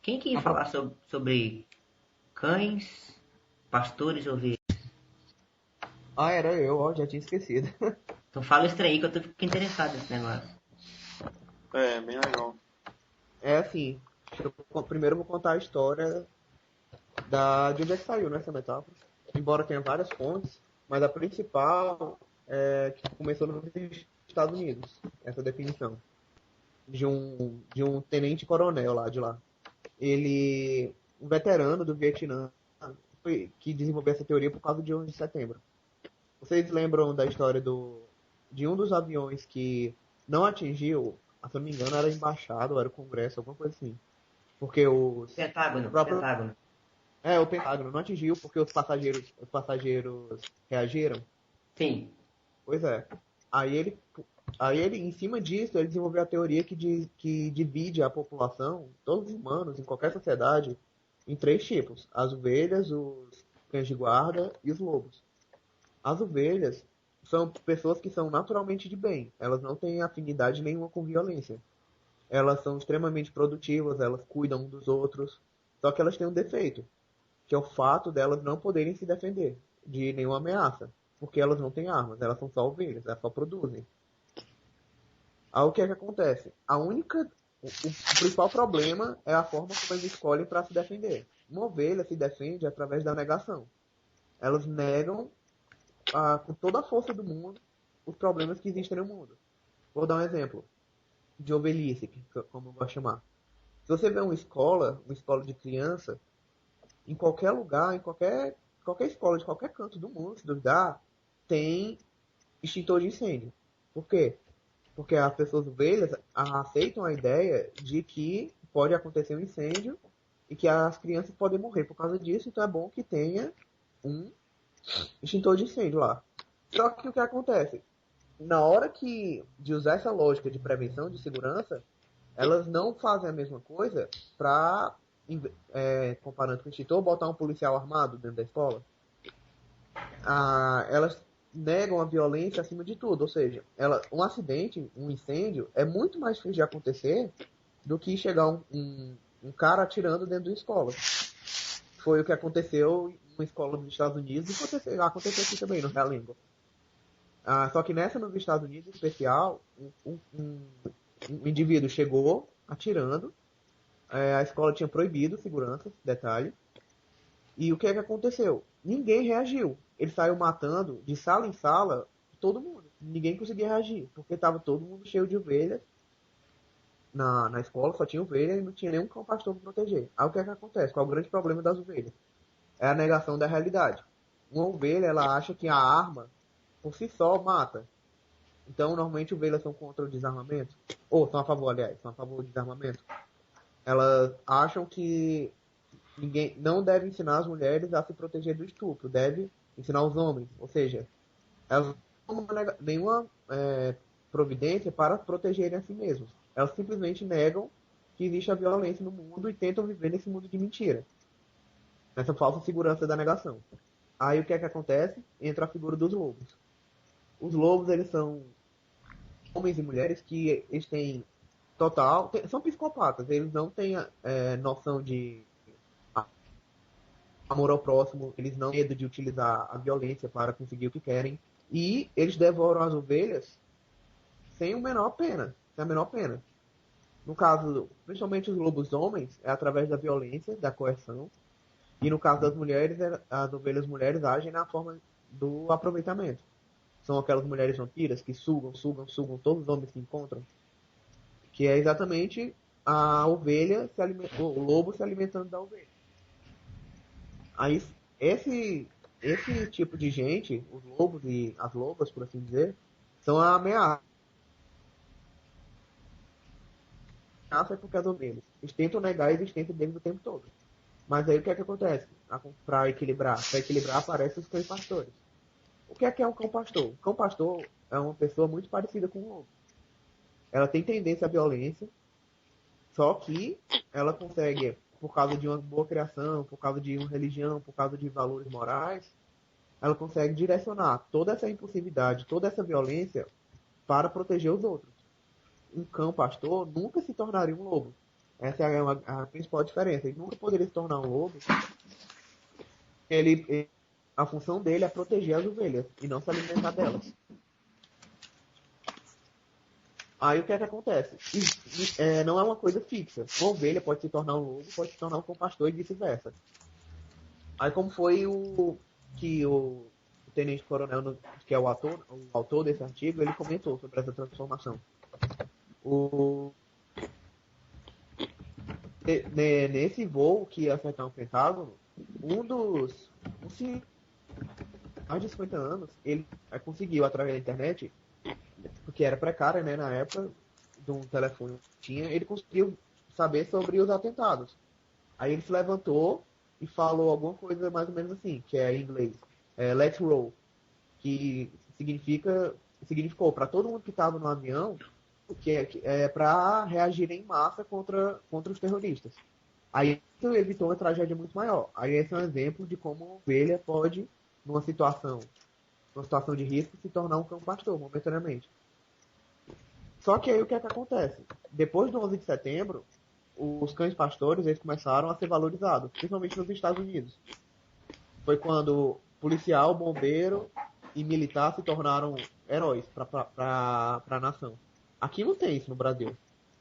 Quem que ia falar sobre cães, pastores e ovelhas? Ah, era eu, ó, já tinha esquecido. Então fala isso aí que eu tô ficando interessado nesse negócio. É, bem legal. É assim, primeiro eu vou contar a história de onde é que saiu, né, essa metáfora. Embora tenha várias fontes, mas a principal é que começou nos Estados Unidos, essa definição, de um tenente-coronel lá de lá. Ele, um veterano do Vietnã, que desenvolveu essa teoria por causa de 11 de setembro. Vocês lembram da história de um dos aviões que não atingiu, se eu não me engano, era a embaixada ou era o Congresso, alguma coisa assim. Porque o Pentágono, próprio. Pentágono. O Pentágono não atingiu porque os passageiros reagiram. Sim. Pois é. Aí ele, em cima disso, ele desenvolveu a teoria que divide a população, todos os humanos, em qualquer sociedade, em três tipos: as ovelhas, os cães de guarda e os lobos. As ovelhas são pessoas que são naturalmente de bem. Elas não têm afinidade nenhuma com violência. Elas são extremamente produtivas, elas cuidam um dos outros. Só que elas têm um defeito, que é o fato delas não poderem se defender de nenhuma ameaça. Porque elas não têm armas, elas são só ovelhas, elas só produzem. Aí o que é que acontece? O principal problema é a forma como eles escolhem para se defender. Uma ovelha se defende através da negação. Elas negam com toda a força do mundo os problemas que existem no mundo. Vou dar um exemplo de ovelhice, como eu vou chamar. Se você vê uma escola de criança, em qualquer lugar, qualquer escola de qualquer canto do mundo, se duvidar, tem extintor de incêndio. Por quê? Porque as pessoas ovelhas aceitam a ideia de que pode acontecer um incêndio e que as crianças podem morrer por causa disso, então é bom que tenha um extintor de incêndio lá. Só que o que acontece? Na hora de usar essa lógica de prevenção, de segurança, elas não fazem a mesma coisa para, comparando com o extintor, botar um policial armado dentro da escola. Elas negam a violência acima de tudo, ou seja, um acidente, um incêndio, é muito mais difícil de acontecer do que chegar um cara atirando dentro da escola. Foi o que aconteceu em uma escola dos Estados Unidos e aconteceu aqui também, no Realengo. Só que nessa nos Estados Unidos, em especial, um indivíduo chegou atirando, a escola tinha proibido segurança, detalhe, e o que é que aconteceu? Ninguém reagiu. Ele saiu matando de sala em sala todo mundo. Ninguém conseguia reagir, porque estava todo mundo cheio de ovelhas. Na escola só tinha ovelha e não tinha nenhum cão pastor para proteger. Aí o que é que acontece? Qual é o grande problema das ovelhas? É a negação da realidade. Uma ovelha, ela acha que a arma, por si só, mata. Então, normalmente, ovelhas são contra o desarmamento. Ou são a favor, aliás, são a favor do desarmamento. Elas acham que ninguém não deve ensinar as mulheres a se proteger do estupro, deve ensinar os homens. Ou seja, elas não tomam nenhuma providência para protegerem a si mesmos. Elas simplesmente negam que existe a violência no mundo e tentam viver nesse mundo de mentira. Nessa falsa segurança da negação. Aí o que é que acontece? Entra a figura dos lobos. Os lobos, eles são homens e mulheres que eles têm são psicopatas, eles não têm noção de amor ao próximo, eles não têm medo de utilizar a violência para conseguir o que querem, e eles devoram as ovelhas sem sem a menor pena. No caso, principalmente os lobos homens, é através da violência, da coerção, e no caso das mulheres, as ovelhas mulheres agem na forma do aproveitamento. São aquelas mulheres vampiras que sugam, sugam, sugam todos os homens que encontram, que é exatamente a ovelha o lobo se alimentando da ovelha. Aí esse tipo de gente, os lobos e as lobas, por assim dizer, são a ameaça porque as ovelhas. Eles tentam negar a existência deles o tempo todo. Mas aí o que é que acontece? Para equilibrar aparecem os cães pastores. O que é um cão pastor? O cão pastor é uma pessoa muito parecida com um lobo. Ela tem tendência à violência, só que ela consegue, por causa de uma boa criação, por causa de uma religião, por causa de valores morais, ela consegue direcionar toda essa impulsividade, toda essa violência para proteger os outros. Um cão pastor nunca se tornaria um lobo. Essa é a principal diferença. Ele nunca poderia se tornar um lobo. A função dele é proteger as ovelhas e não se alimentar delas. Aí o que é que acontece? Não é uma coisa fixa. Uma ovelha pode se tornar um lobo, pode se tornar um cão pastor e vice-versa. Aí como foi o Tenente Coronel, que é o autor desse artigo, ele comentou sobre essa transformação. Nesse voo que ia afetar o Pentágono, um senhor mais de 50 anos, ele conseguiu, através da internet, porque era precária, né, na época, de um telefone que tinha, ele conseguiu saber sobre os atentados. Aí ele se levantou e falou alguma coisa mais ou menos assim, que é em inglês, let's roll, que significou para todo mundo que estava no avião que é para reagir em massa contra os terroristas. Aí isso evitou uma tragédia muito maior. Aí esse é um exemplo de como uma ovelha pode, numa situação de risco, se tornar um cão pastor, momentaneamente. Só que aí o que é que acontece? Depois do 11 de setembro, os cães pastores eles começaram a ser valorizados, principalmente nos Estados Unidos. Foi quando policial, bombeiro e militar se tornaram heróis para a nação. Aqui não tem isso no Brasil.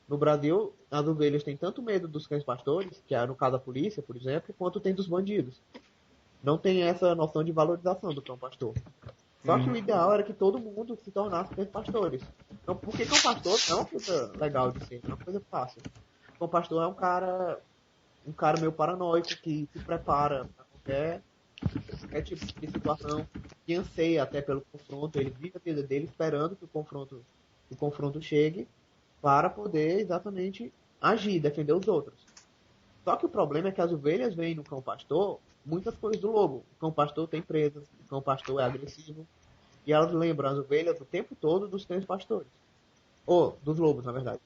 No Brasil, as ovelhas têm tanto medo dos cães pastores, que é no caso da polícia, por exemplo, quanto tem dos bandidos. Não tem essa noção de valorização do cão pastor. Só que o ideal era que todo mundo se tornasse cães pastores. Então, porque cão pastor não é uma coisa legal de ser, não é uma coisa fácil. O cão pastor é um cara meio paranoico que se prepara para qualquer tipo de situação, que anseia até pelo confronto, ele vive a vida dele esperando que o confronto chegue para poder exatamente agir, defender os outros. Só que o problema é que as ovelhas veem no cão pastor muitas coisas do lobo. O cão pastor tem presas, o cão pastor é agressivo, e elas lembram as ovelhas o tempo todo dos cães pastores. Ou dos lobos, na verdade.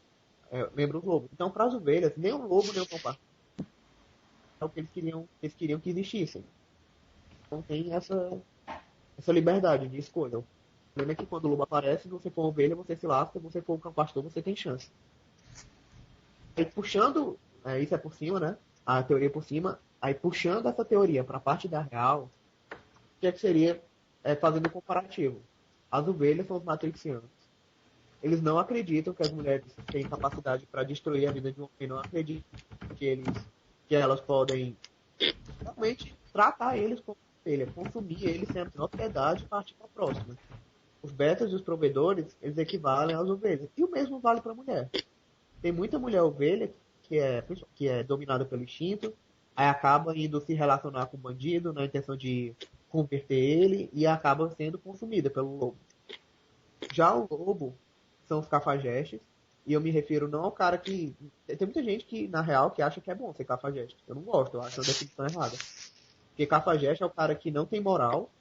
Lembram os lobos. Então, para as ovelhas, nem o lobo nem o cão pastor é o que eles queriam que existissem. Não tem essa liberdade de escolha. O problema é que quando o lobo aparece, se você for ovelha, você se lasca, se você for um cão pastor, você tem chance. Aí puxando, isso é por cima, né? A teoria por cima, aí puxando essa teoria para a parte da real, o que é que seria fazendo um comparativo? As ovelhas são os matricianos. Eles não acreditam que as mulheres têm capacidade para destruir a vida de um homem, não acreditam que elas podem realmente tratar eles como ovelha, consumir eles sem a menor piedade e partir para a próxima. Os betas e os provedores, eles equivalem às ovelhas. E o mesmo vale para a mulher. Tem muita mulher ovelha que é dominada pelo instinto, aí acaba indo se relacionar com o bandido na intenção de converter ele e acaba sendo consumida pelo lobo. Já o lobo são os cafajestes, e eu me refiro não ao cara que... Tem muita gente que, na real, que acha que é bom ser cafajeste. Eu não gosto, eu acho uma definição errada. Porque cafajeste é o cara que não tem moral,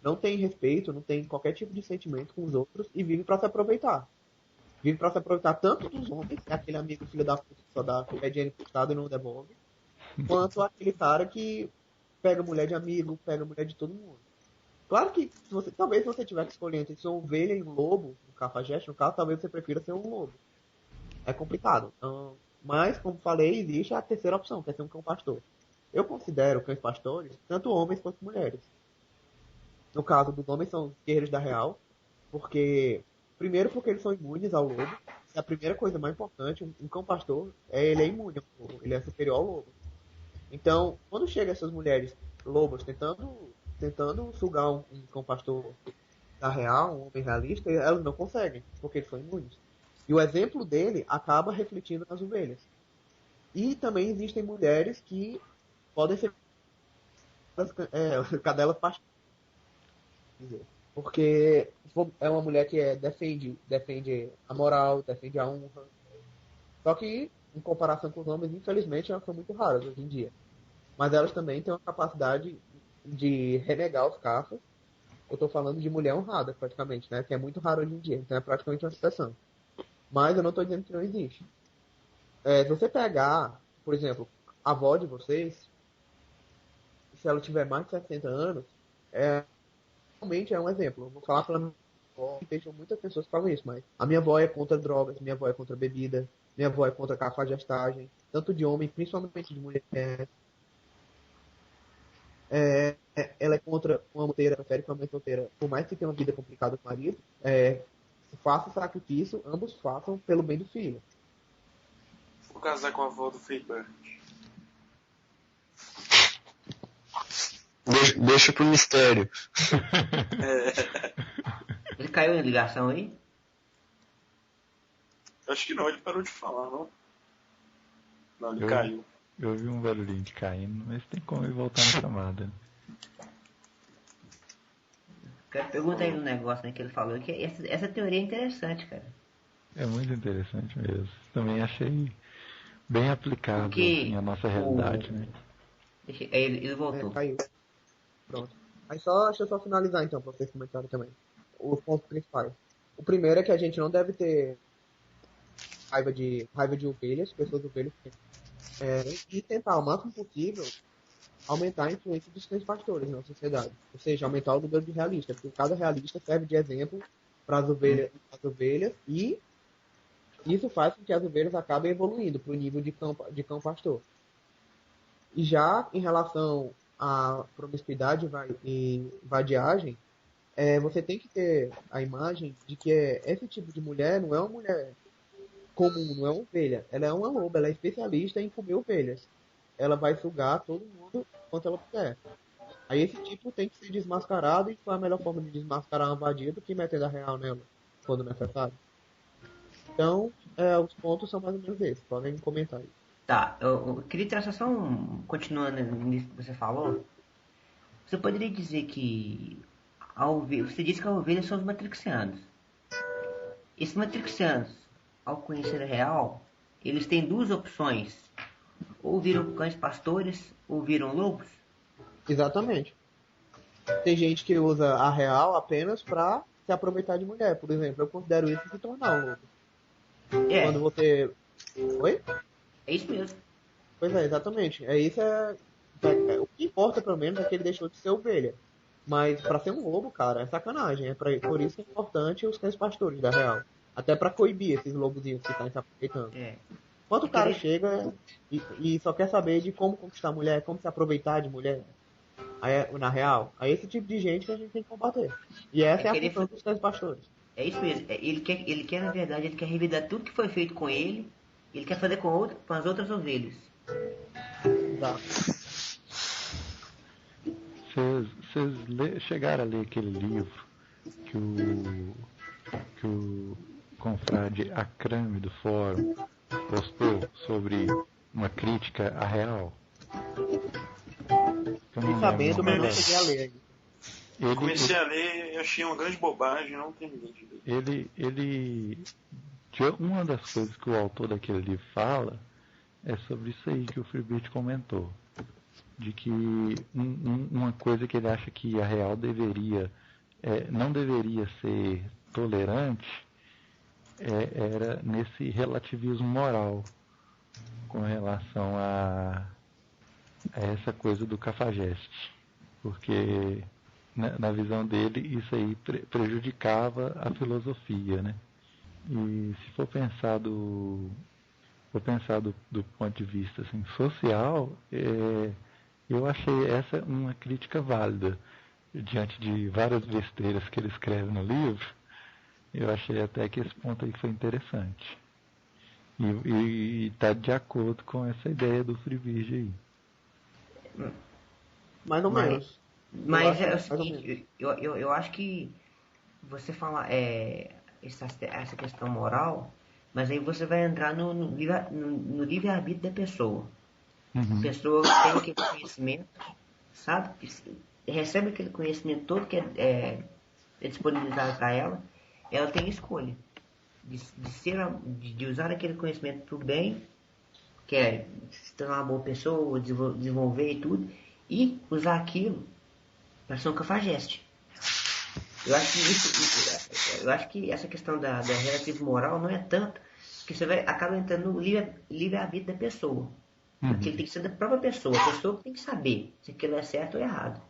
não tem respeito, não tem qualquer tipo de sentimento com os outros e vive para se aproveitar. Vive para se aproveitar tanto dos homens, é aquele amigo filho da puta que só dá qualquer dinheiro emprestado e não devolve, quanto aquele cara que pega mulher de amigo, pega mulher de todo mundo. Claro que talvez se você tiver que escolher entre ser uma ovelha e um lobo, um cafajeste, no caso, talvez você prefira ser um lobo. É complicado. Então, mas, como falei, existe a terceira opção, que é ser um cão pastor. Eu considero cães pastores tanto homens quanto mulheres. No caso dos homens são os guerreiros da real, primeiro porque eles são imunes ao lobo. E a primeira coisa mais importante, um cão pastor, ele é imune ao lobo, ele é superior ao lobo. Então, quando chegam essas mulheres lobas tentando sugar um cão pastor da real, um homem realista, elas não conseguem, porque eles são imunes. E o exemplo dele acaba refletindo nas ovelhas. E também existem mulheres que podem ser cadelas pastoras. Porque é uma mulher que defende a moral, defende a honra. Só que, em comparação com os homens, infelizmente, elas são muito raras hoje em dia. Mas elas também têm uma capacidade de renegar os cafas. Eu estou falando de mulher honrada, praticamente, né? Que é muito raro hoje em dia. Então é praticamente uma exceção. Mas eu não estou dizendo que não existe. Se você pegar, por exemplo, a avó de vocês, se ela tiver mais de 60 anos, realmente é um exemplo. Eu vou falar pela minha avó, deixam muitas pessoas que falam isso, mas a minha avó é contra drogas, minha avó é contra bebida, Minha avó é contra a cafajestagem, tanto de homem, principalmente de mulher. Ela é contra uma solteira, prefere que uma mãe solteira, por mais que tenha uma vida complicada com o marido, faça o sacrifício, ambos façam pelo bem do filho. Vou casar com a avó do Freebird. Deixa pro mistério. Ele caiu em ligação aí? Acho que não, ele parou de falar, não? Não, ele caiu. Eu ouvi um barulhinho de caindo, mas tem como ele voltar na chamada. Quero perguntar aí um negócio, né, que ele falou, que essa teoria é interessante, cara. É muito interessante mesmo. Também achei bem aplicável Porque à nossa realidade, né? Ele voltou. Caiu. Pronto. Deixa eu só finalizar então, pra vocês comentarem também. Os pontos principais. O primeiro é que a gente não deve ter raiva de ovelhas, pessoas ovelhas, e tentar o máximo possível aumentar a influência dos cães pastores na sociedade. Ou seja, aumentar o número de realistas, porque cada realista serve de exemplo para as ovelhas, e isso faz com que as ovelhas acabem evoluindo para o nível de cão pastor. E já em relação à promiscuidade e vadiagem, você tem que ter a imagem de que esse tipo de mulher não é uma mulher comum, não é uma ovelha. Ela é uma loba, ela é especialista em comer ovelhas. Ela vai sugar todo mundo quanto ela puder. Aí esse tipo tem que ser desmascarado, e qual é a melhor forma de desmascarar uma vadia do que metendo a real nela, quando necessário. Então, os pontos são mais ou menos esses. Podem comentar aí. Tá, eu queria traçar só continuando nisso que você falou. Você poderia dizer que você disse que a ovelha são os matrixianos. Esses matrixianos, ao conhecer a real, eles têm duas opções. Ou viram cães pastores, ou viram lobos. Exatamente. Tem gente que usa a real apenas pra se aproveitar de mulher. Por exemplo, eu considero isso se tornar um lobo. Quando você... Oi? É isso mesmo. Pois é, exatamente. O que importa, pelo menos, é que ele deixou de ser ovelha. Mas pra ser um lobo, cara, é sacanagem. Por isso que é importante os cães pastores da real. Até pra coibir esses lobozinhos que estão se aproveitando. Quando o cara chega e só quer saber de como conquistar a mulher, como se aproveitar de mulher, na real, é esse tipo de gente que a gente tem que combater. E essa é a função dos cães pastores. É isso mesmo. Ele quer, na verdade, ele quer revidar tudo que foi feito com ele. Ele quer fazer com as outras ovelhas. Tá. Vocês chegaram a ler aquele livro que o confrade Acrame do Fórum postou sobre uma crítica à real? Fiquei sabendo, mas não cheguei a ler ainda. Comecei a ler e achei uma grande bobagem, não terminei de ler. Uma das coisas que o autor daquele livro fala é sobre isso aí que o Freebird comentou. De que uma coisa que ele acha que a real não deveria ser tolerante era nesse relativismo moral com relação a essa coisa do cafajeste. Porque na visão dele isso aí prejudicava a filosofia, né? E se for pensar do ponto de vista assim, social, eu achei essa uma crítica válida. Diante de várias besteiras que ele escreve no livro, eu achei até que esse ponto aí foi interessante. E está de acordo com essa ideia do Freebird aí. Mais ou menos. Mas é o seguinte, eu acho que você fala essa questão moral, mas aí você vai entrar no livre-arbítrio da pessoa. A pessoa tem aquele conhecimento, sabe? Recebe aquele conhecimento todo que é disponibilizado para ela tem escolha de usar aquele conhecimento para o bem, que é se tornar uma boa pessoa, desenvolver e tudo, e usar aquilo para ser um cafajeste. Eu acho que essa questão da relativo moral não é tanto, que você acaba entrando no livre-arbítrio da pessoa. Porque tem que ser da própria pessoa. A pessoa tem que saber se aquilo é certo ou errado.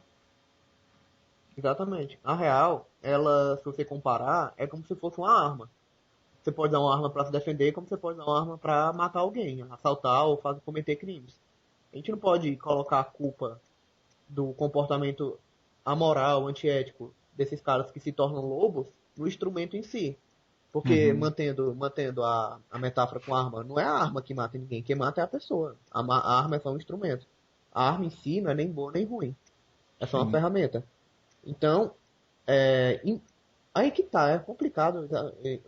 Exatamente. A real, ela, se você comparar, é como se fosse uma arma. você pode usar uma arma para se defender, como você pode usar uma arma para matar alguém, assaltar ou cometer crimes. A gente não pode colocar a culpa do comportamento amoral, antiético desses caras que se tornam lobos no instrumento em si. Porque, mantendo a metáfora com a arma, não é a arma que mata ninguém, quem mata é a pessoa. A arma é só um instrumento. A arma em si não é nem boa nem ruim. É só uma ferramenta. Então, aí que tá, é complicado,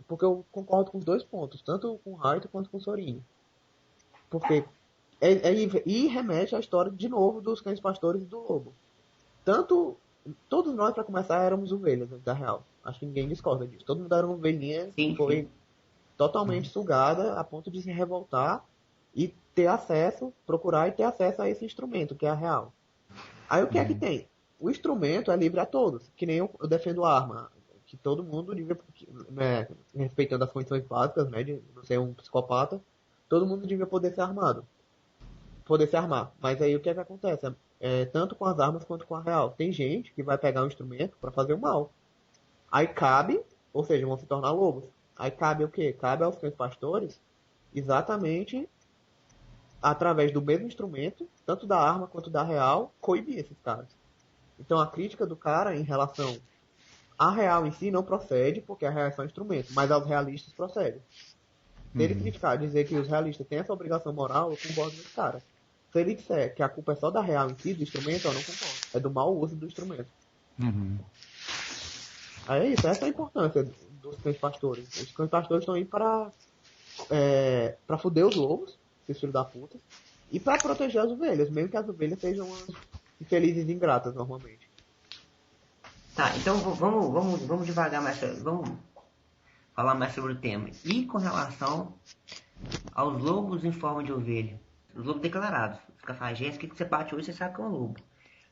porque eu concordo com os dois pontos, tanto com o Raito quanto com o Sorin. Porque e remete à história de novo dos cães pastores e do lobo. Todos nós, para começar, éramos ovelhas da real. Acho que ninguém discorda disso. Todo mundo era uma ovelhinha que foi totalmente sugada a ponto de se revoltar e ter acesso, procurar e ter acesso a esse instrumento, que é a real. Aí o que é que tem? O instrumento é livre a todos, que nem eu defendo a arma, que todo mundo, né, respeitando as condições básicas, né, de não ser um psicopata, todo mundo devia poder se armar. Mas aí o que é que acontece? Tanto com as armas quanto com a real. Tem gente que vai pegar um instrumento para fazer o mal. Aí cabe, ou seja, vão se tornar lobos. Aí cabe o quê? Cabe aos cães pastores exatamente através do mesmo instrumento, tanto da arma quanto da real, coibir esses caras. Então a crítica do cara em relação à real em si não procede, porque a real é só um instrumento, mas aos realistas procede. Se ele criticar, dizer que os realistas têm essa obrigação moral, eu concordo com esse cara. Se ele disser que a culpa é só da real em si, do instrumento, eu não concordo. É do mau uso do instrumento. Aí é isso, essa é a importância dos cães pastores. Os cães pastores estão aí para foder os lobos, esses filhos da puta, e para proteger as ovelhas, mesmo que as ovelhas sejam infelizes e ingratas normalmente. Tá, então vamos devagar mais, vamos falar mais sobre o tema. E com relação aos lobos em forma de ovelha, os lobos declarados, os cafajestes, que você bate hoje, você sabe que é um lobo.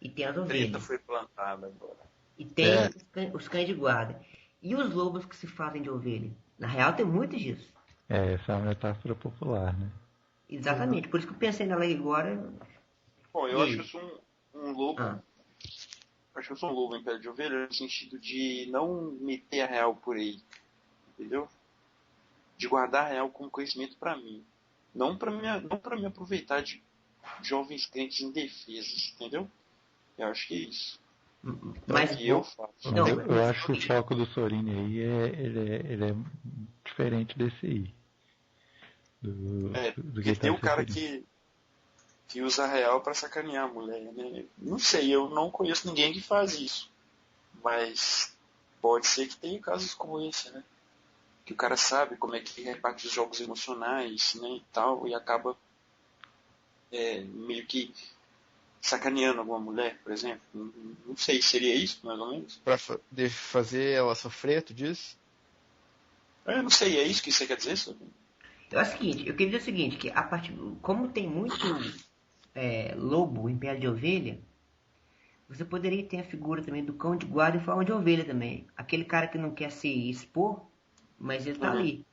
E tem as ovelhas. Treta foi plantada agora. E tem os cães de guarda. E os lobos que se fazem de ovelha? Na real tem muitos disso. Essa é uma metáfora popular, né? Exatamente, por isso que eu pensei nela agora. Bom, eu acho que eu sou um lobo. Acho que eu sou um lobo em pele de ovelha no sentido de não meter a real por aí. Entendeu? De guardar a real como conhecimento pra mim. Não pra me aproveitar de jovens crentes indefesos, entendeu? Eu acho que é isso. Mas que eu faço. Eu acho que o foco do Sorin aí ele é diferente desse aí. Do que tem o cara que usa a real pra sacanear a mulher, né? Não sei, eu não conheço ninguém que faz isso. Mas pode ser que tenha casos como esse, né? Que o cara sabe como é que reparte os jogos emocionais, né, e tal, e acaba meio que sacaneando alguma mulher, por exemplo. Não sei, seria isso, mais ou menos? Pra fazer ela sofrer, tu diz? Eu não sei, é isso que você quer dizer, senhor? É o seguinte, eu queria dizer o seguinte, que como tem muito lobo em pele de ovelha, você poderia ter a figura também do cão de guarda em forma de ovelha também. Aquele cara que não quer se expor, mas ele tá ali.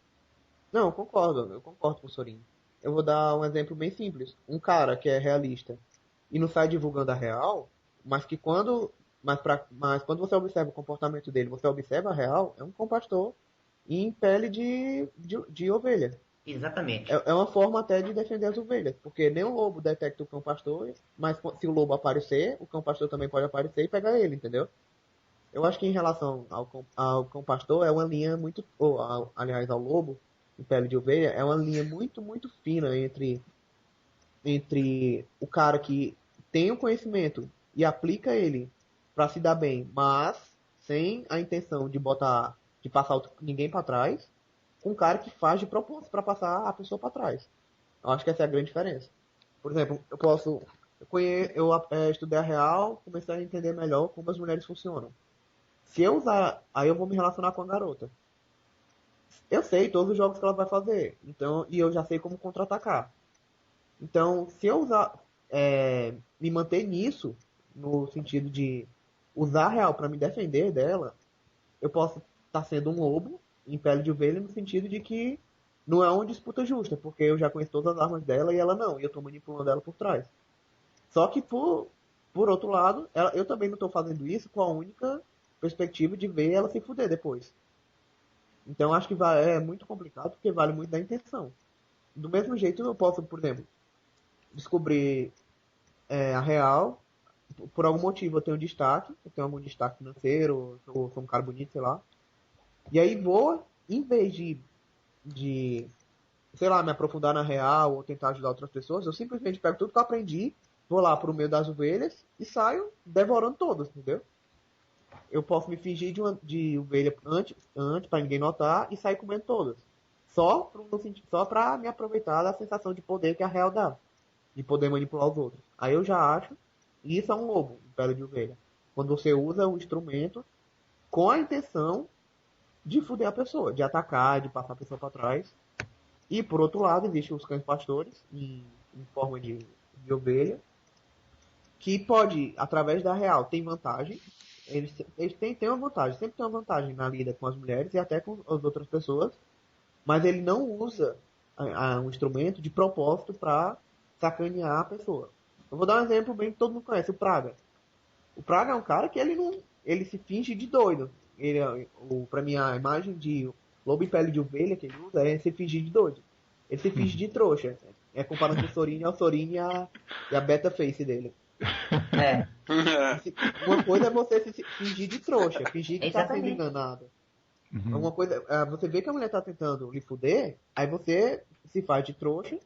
Não, eu concordo com o Sorin. Eu vou dar um exemplo bem simples. Um cara que é realista e não sai divulgando a real, mas quando você observa o comportamento dele, você observa a real, é um cão pastor em pele de ovelha. Exatamente. É uma forma até de defender as ovelhas, porque nem o lobo detecta o cão pastor, mas se o lobo aparecer, o cão pastor também pode aparecer e pegar ele, entendeu? Eu acho que em relação ao cão pastor, é uma linha muito, aliás, ao lobo em pele de ovelha, é uma linha muito, muito fina entre o cara que tem o conhecimento e aplica ele para se dar bem, mas sem a intenção de passar ninguém para trás, com um cara que faz de propósito para passar a pessoa para trás. Eu acho que essa é a grande diferença. Por exemplo, eu estudei a real, comecei a entender melhor como as mulheres funcionam. Se eu usar, aí eu vou me relacionar com a garota. Eu sei todos os jogos que ela vai fazer, então, e eu já sei como contra-atacar. Então, se eu me manter nisso, no sentido de usar a real para me defender dela, eu posso estar sendo um lobo em pele de ovelha, no sentido de que não é uma disputa justa, porque eu já conheço todas as armas dela e ela não, e eu estou manipulando ela por trás. Só que, por outro lado, eu também não estou fazendo isso com a única perspectiva de ver ela se fuder depois. Então acho que é muito complicado porque vale muito da intenção. Do mesmo jeito eu posso, por exemplo, descobrir a real, por algum motivo eu tenho destaque, eu tenho algum destaque financeiro, sou um cara bonito, sei lá. E aí vou, em vez de, sei lá, me aprofundar na real ou tentar ajudar outras pessoas, eu simplesmente pego tudo que eu aprendi, vou lá pro meio das ovelhas e saio devorando todas, entendeu? Eu posso me fingir de ovelha antes para ninguém notar e sair comendo todas. Só pra me aproveitar da sensação de poder que a real dá. De poder manipular os outros. Aí eu já acho, e isso é um lobo, pele de ovelha. Quando você usa o instrumento com a intenção de fuder a pessoa, de atacar, de passar a pessoa para trás. E por outro lado, existem os cães pastores, em forma de ovelha, que pode, através da real, tem vantagem. Eles têm uma vantagem, sempre tem uma vantagem na lida com as mulheres e até com as outras pessoas, mas ele não usa um instrumento de propósito para sacanear a pessoa. Eu vou dar um exemplo bem que todo mundo conhece, o Praga. O Praga é um cara que ele se finge de doido. Pra mim, a imagem de lobo em pele de ovelha que ele usa é se fingir de doido. Ele se finge de trouxa. É comparando com o Sorin, o Sorin e a beta face dele. É. Uma coisa é você se fingir de trouxa, fingir que tá sendo Exatamente. enganado. Uhum. Uma coisa, você vê que a mulher tá tentando lhe fuder, aí você se faz de trouxa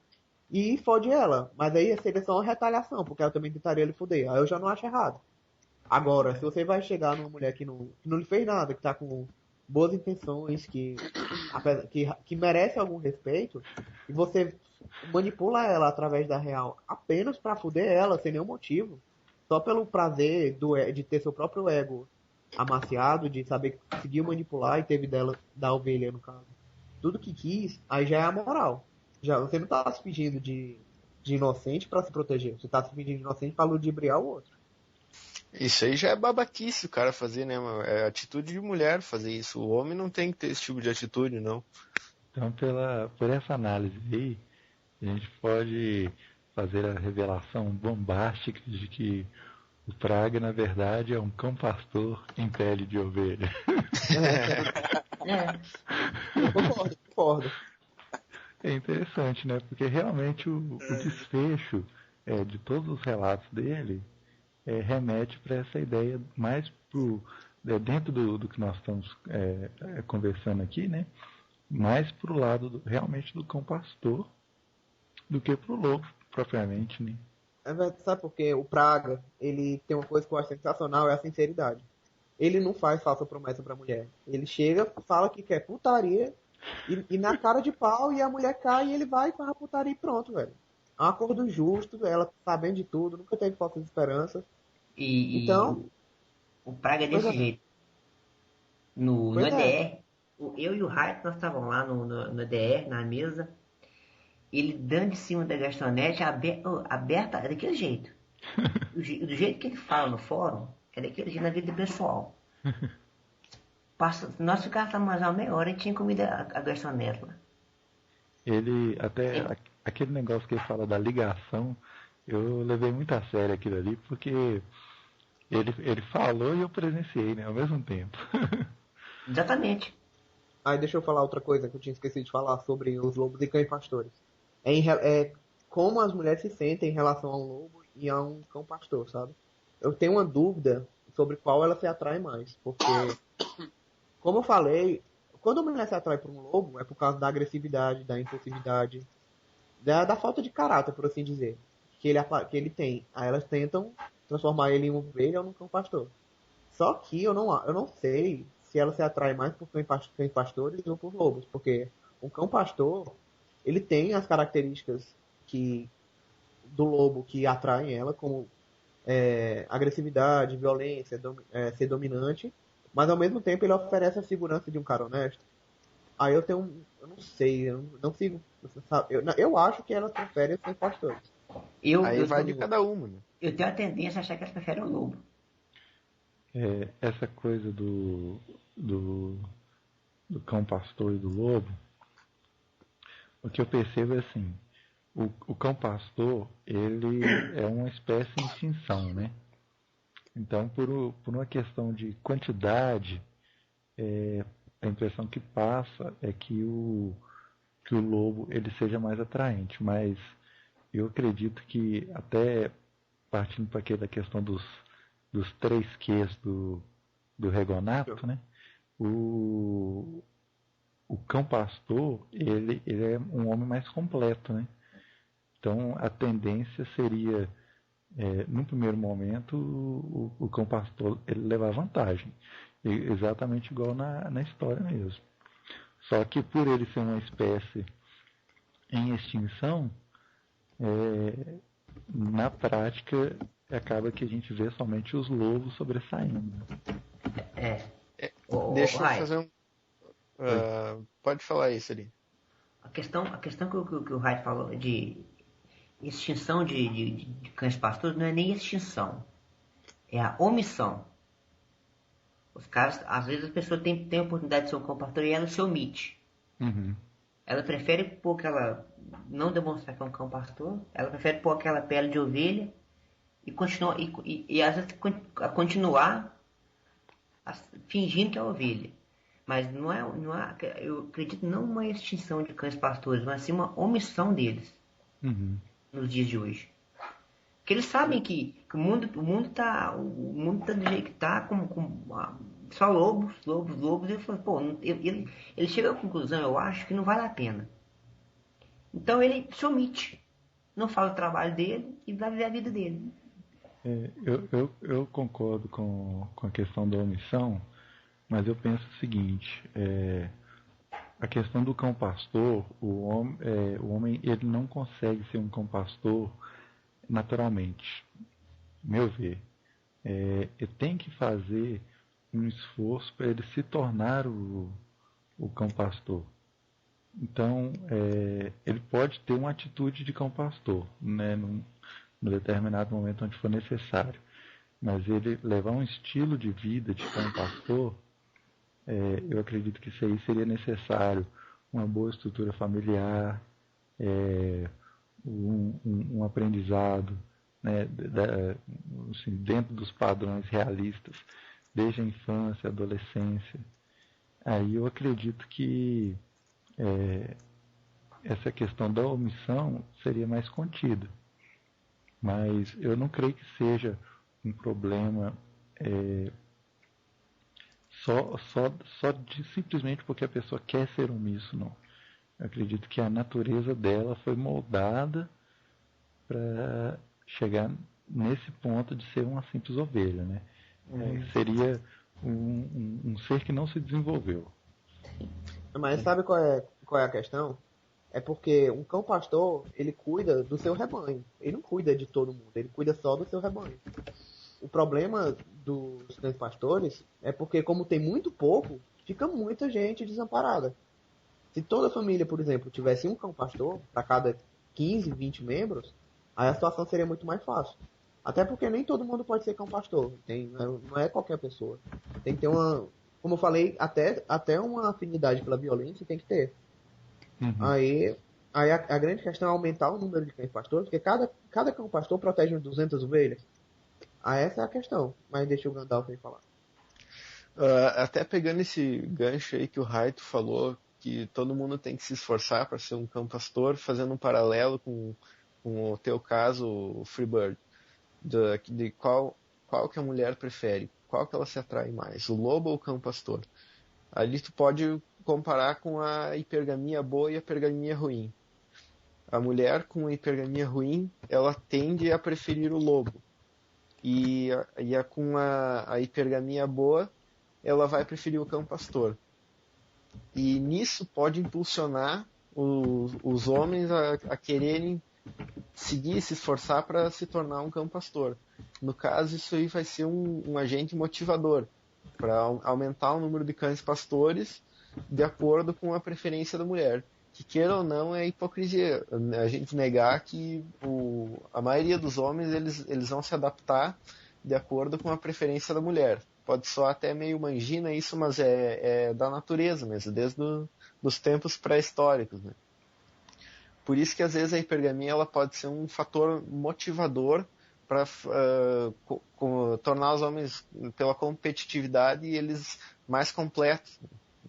e fode ela. Mas aí seria só uma retaliação, porque ela também tentaria lhe fuder. Aí eu já não acho errado. Agora, se você vai chegar numa mulher que não lhe fez nada, que tá com boas intenções, que merece algum respeito, e você manipula ela através da real apenas pra fuder ela, sem nenhum motivo, só pelo prazer de ter seu próprio ego amaciado, de saber que conseguiu manipular e teve dela, da ovelha, no caso, tudo que quis, aí já é a moral. Já, você não tá se fingindo de inocente pra se proteger, você tá se fingindo de inocente pra ludibriar o outro. Isso aí já é babaquice o cara fazer, né, mano? É atitude de mulher fazer isso. O homem não tem que ter esse tipo de atitude, não. Então, por essa análise aí, a gente pode fazer a revelação bombástica de que o Praga, na verdade, é um cão pastor em pele de ovelha. Concordo. É interessante, né? Porque realmente o desfecho de todos os relatos dele remete para essa ideia mais dentro do que nós estamos conversando aqui, né? Mais para o lado realmente do cão pastor do que para o lobo propriamente, né? Sabe por quê? O Praga, ele tem uma coisa que eu acho sensacional, é a sinceridade. Ele não faz falsa promessa pra mulher. Ele chega, fala que quer putaria, e na cara de pau, e a mulher cai, e ele vai e faz a putaria e pronto, velho. É um acordo justo, ela sabendo de tudo, nunca teve falta de esperança. Então, o Praga é pois desse é. jeito. No Pois é. EDR, eu e o Raik, nós estávamos lá no EDR, na mesa, ele dando em cima da garçonete aberta, é daquele jeito. Do jeito que ele fala no fórum, é daquele jeito na vida pessoal. Nós ficávamos mais uma meia hora e tinha comida a garçonete lá. Ele, até aquele negócio que ele fala da ligação, eu levei muito a sério aquilo ali, porque ele falou e eu presenciei, né, ao mesmo tempo. Exatamente. Aí deixa eu falar outra coisa que eu tinha esquecido de falar sobre os lobos e cães pastores. Como as mulheres se sentem em relação a um lobo e a um cão pastor, sabe? Eu tenho uma dúvida sobre qual ela se atrai mais, porque, como eu falei, quando a mulher se atrai por um lobo é por causa da agressividade, da impulsividade, da falta de caráter, por assim dizer, que ele tem. Aí elas tentam transformar ele em uma ovelha ou num cão pastor. Só que eu não sei se ela se atrai mais por cães pastores ou por lobos, porque o cão pastor, ele tem as características do lobo que atraem ela, como agressividade, violência, ser dominante, mas ao mesmo tempo ele oferece a segurança de um cara honesto. Aí eu não sei, eu não sigo, sabe? Eu acho que ela prefere os cães pastores. Aí vai de cada uma, né? Eu tenho a tendência a achar que elas preferem o lobo. Essa coisa do cão pastor e do lobo, o que eu percebo é assim, o cão pastor, ele é uma espécie em extinção, né? Então, por uma questão de quantidade, a impressão que passa é que o lobo ele seja mais atraente, mas eu acredito que até partindo para aquela questão dos 3 Qs do Regonato, né? O cão pastor, ele é um homem mais completo, né? Então a tendência seria, no primeiro momento, o cão pastor ele levar vantagem, exatamente igual na história mesmo. Só que por ele ser uma espécie em extinção, na prática acaba que a gente vê somente os lobos sobressaindo. Deixa eu fazer um. Pode falar isso ali. A questão que o Rai falou de extinção de cães pastores não é nem extinção, é a omissão. Os caras, às vezes a pessoa tem a oportunidade de ser um cão pastor e ela se omite. Uhum. Ela prefere pôr aquela, não demonstrar que é um cão pastor, ela prefere pôr aquela pele de ovelha e continuar, e às vezes continuar fingindo que é ovelha. Mas não é, eu acredito não uma extinção de cães pastores, mas sim uma omissão deles nos dias de hoje. Porque eles sabem que o mundo tá do jeito que tá, com só lobos, e ele falou, pô, ele chega à conclusão, eu acho, que não vale a pena. Então ele se omite, não fala o trabalho dele e vai viver a vida dele. Eu concordo com a questão da omissão, mas eu penso o seguinte, a questão do cão pastor, o homem ele não consegue ser um cão pastor naturalmente, meu ver. Ele tem que fazer um esforço para ele se tornar o cão pastor. Então, ele pode ter uma atitude de cão pastor, né, num determinado momento onde for necessário. Mas ele levar um estilo de vida de cão pastor, eu acredito que isso aí seria necessário uma boa estrutura familiar, um aprendizado, né, assim, dentro dos padrões realistas, desde a infância, adolescência. Aí eu acredito que essa questão da omissão seria mais contida. Mas eu não creio que seja um problema só simplesmente porque a pessoa quer ser omisso, não. Eu acredito que a natureza dela foi moldada para chegar nesse ponto de ser uma simples ovelha, né? Seria um ser que não se desenvolveu. Mas sabe qual é a questão? É porque um cão pastor, ele cuida do seu rebanho. Ele não cuida de todo mundo, ele cuida só do seu rebanho. O problema dos cães pastores é porque, como tem muito pouco, fica muita gente desamparada. Se toda a família, por exemplo, tivesse um cão pastor para cada 15, 20 membros, aí a situação seria muito mais fácil. Até porque nem todo mundo pode ser cão pastor. Não é qualquer pessoa. Tem que ter uma... Como eu falei, até uma afinidade pela violência tem que ter. Aí a grande questão é aumentar o número de cães pastores, porque cada cão pastor protege 200 ovelhas. Essa é a questão. Mas deixa o Gandalf aí falar. Até pegando esse gancho aí que o Raito falou, que todo mundo tem que se esforçar para ser um cão pastor, fazendo um paralelo com o teu caso, o Freebird, de qual que a mulher prefere, qual que ela se atrai mais, o lobo ou o cão pastor. Ali tu pode comparar com a hipergamia boa e a hipergamia ruim. A mulher com a hipergamia ruim, ela tende a preferir o lobo. E com a hipergamia boa, ela vai preferir o cão pastor. E nisso pode impulsionar os homens a quererem seguir, se esforçar para se tornar um cão pastor. No caso, isso aí vai ser um agente motivador para aumentar o número de cães pastores de acordo com a preferência da mulher. Que queira ou não é hipocrisia a gente negar que a maioria dos homens eles vão se adaptar de acordo com a preferência da mulher. Pode soar até meio mangina isso, mas é da natureza mesmo, desde os tempos pré-históricos, né? Por isso que às vezes a hipergamia ela pode ser um fator motivador para tornar os homens, pela competitividade, eles mais completos.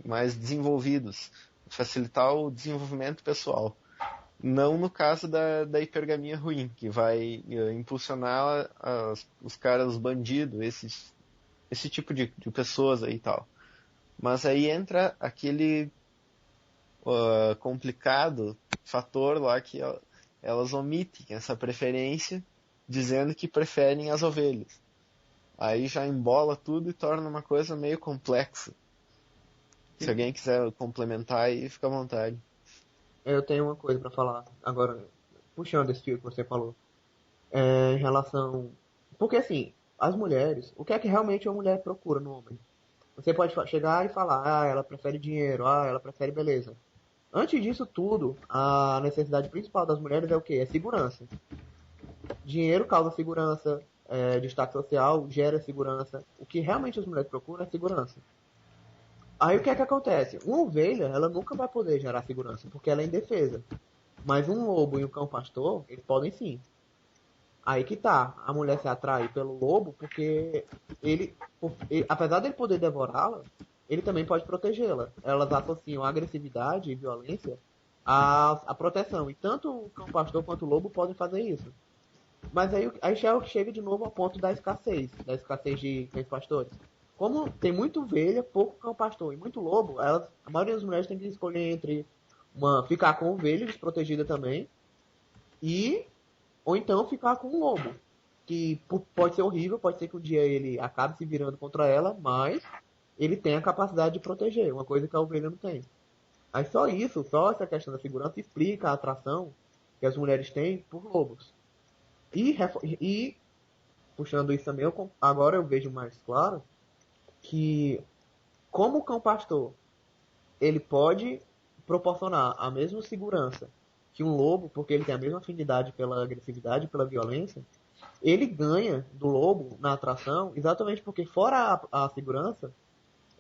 mais desenvolvidos, facilitar o desenvolvimento pessoal. Não no caso da hipergamia ruim, que vai impulsionar os caras, os bandidos, esse tipo de pessoas aí e tal. Mas aí entra aquele complicado fator lá que elas omitem essa preferência, dizendo que preferem as ovelhas. Aí já embola tudo e torna uma coisa meio complexa. Se alguém quiser complementar aí, fica à vontade. Eu tenho uma coisa pra falar agora, puxando esse fio que você falou, em relação... Porque assim, as mulheres, o que é que realmente uma mulher procura no homem? Você pode chegar e falar, ela prefere dinheiro, ela prefere beleza. Antes disso tudo, a necessidade principal das mulheres é o quê? É segurança. Dinheiro causa segurança, destaque social gera segurança. O que realmente as mulheres procuram é segurança. Aí o que é que acontece? Uma ovelha, ela nunca vai poder gerar segurança, porque ela é indefesa. Mas um lobo e um cão pastor, eles podem sim. Aí que tá, a mulher se atrai pelo lobo porque apesar dele poder devorá-la, ele também pode protegê-la. Elas associam a agressividade e violência à proteção. E tanto o cão pastor quanto o lobo podem fazer isso. Mas aí já chega de novo ao ponto da escassez de cães pastores. Como tem muito ovelha, pouco cão pastor e muito lobo, a maioria das mulheres tem que escolher entre ficar com ovelha desprotegida também, ou então ficar com um lobo, que pode ser horrível, pode ser que um dia ele acabe se virando contra ela, mas ele tem a capacidade de proteger, uma coisa que a ovelha não tem. Aí só essa questão da segurança explica a atração que as mulheres têm por lobos. E puxando isso também, agora eu vejo mais claro que como o cão pastor ele pode proporcionar a mesma segurança que um lobo, porque ele tem a mesma afinidade pela agressividade, pela violência, ele ganha do lobo na atração exatamente porque fora a segurança,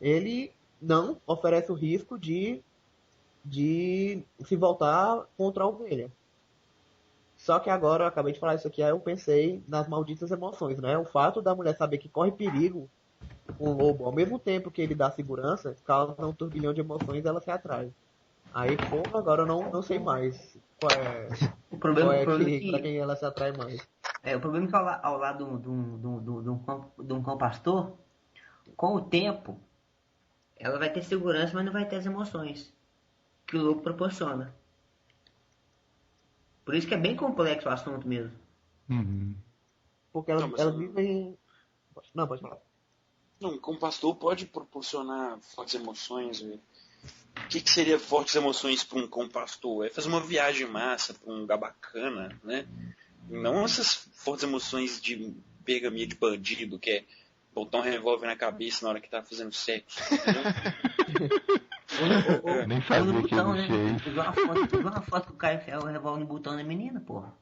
ele não oferece o risco de se voltar contra a ovelha. Só que agora eu acabei de falar isso aqui, aí eu pensei nas malditas emoções, né? O fato da mulher saber que corre perigo com o lobo, ao mesmo tempo que ele dá segurança, causa um turbilhão de emoções e ela se atrai. Aí, porra, agora eu não sei mais qual é pra quem ela se atrai mais. O problema é que ao lado de um cão pastor, com o tempo, ela vai ter segurança, mas não vai ter as emoções que o lobo proporciona. Por isso que é bem complexo o assunto mesmo. Uhum. Porque elas vivem... Não, pode falar. Não, como pastor pode proporcionar fortes emoções. O que seria fortes emoções para um cão pastor? É fazer uma viagem massa para um lugar bacana, né? Não essas fortes emoções de pergaminha de bandido, que é botar um revólver na cabeça na hora que tá fazendo sexo. Nem sabia no botão, que né? existia isso. Uma foto que o cara enfia o revólver no botão da menina, porra.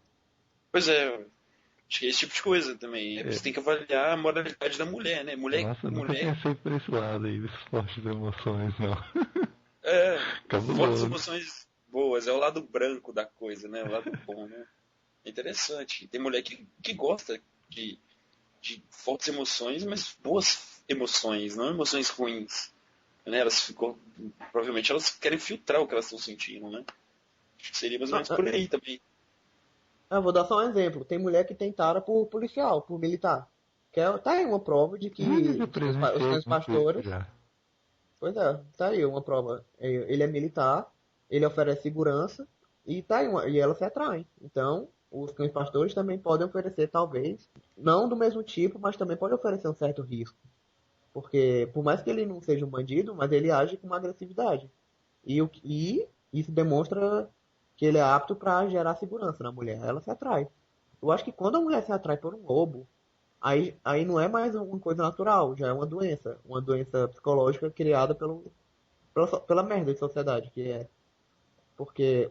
Pois é, acho que é esse tipo de coisa também. Você tem que avaliar a moralidade da mulher, né? Nossa, eu nunca pensei por esse lado aí, das fortes emoções, não. Fortes emoções boas, é o lado branco da coisa, né? O lado bom, né? É interessante. Tem mulher que gosta de fortes emoções, mas boas emoções, não emoções ruins. Né? Provavelmente elas querem filtrar o que elas estão sentindo, né? Acho que seria mais ou menos por aí também. Eu vou dar só um exemplo. Tem mulher que tem tara por policial, por militar. Tá aí uma prova de que os cães pastores... Pois é, tá aí uma prova. Ele é militar, ele oferece segurança e tá aí e ela se atrai. Então, os cães pastores também podem oferecer, talvez, não do mesmo tipo, mas também pode oferecer um certo risco. Porque, por mais que ele não seja um bandido, mas ele age com uma agressividade. E isso demonstra que ele é apto para gerar segurança na mulher. Ela se atrai. Eu acho que quando a mulher se atrai por um lobo, aí não é mais uma coisa natural, já é uma doença psicológica criada pela merda de sociedade que é. Porque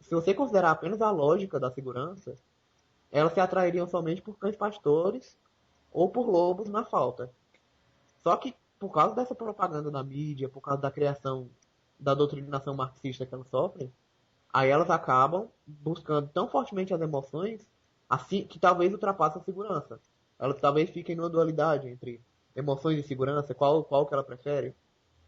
se você considerar apenas a lógica da segurança, elas se atrairiam somente por cães pastores ou por lobos na falta. Só que por causa dessa propaganda na mídia, por causa da criação da doutrinação marxista que elas sofrem, aí elas acabam buscando tão fortemente as emoções assim que talvez ultrapasse a segurança. Elas talvez fiquem numa dualidade entre emoções e segurança, qual que ela prefere.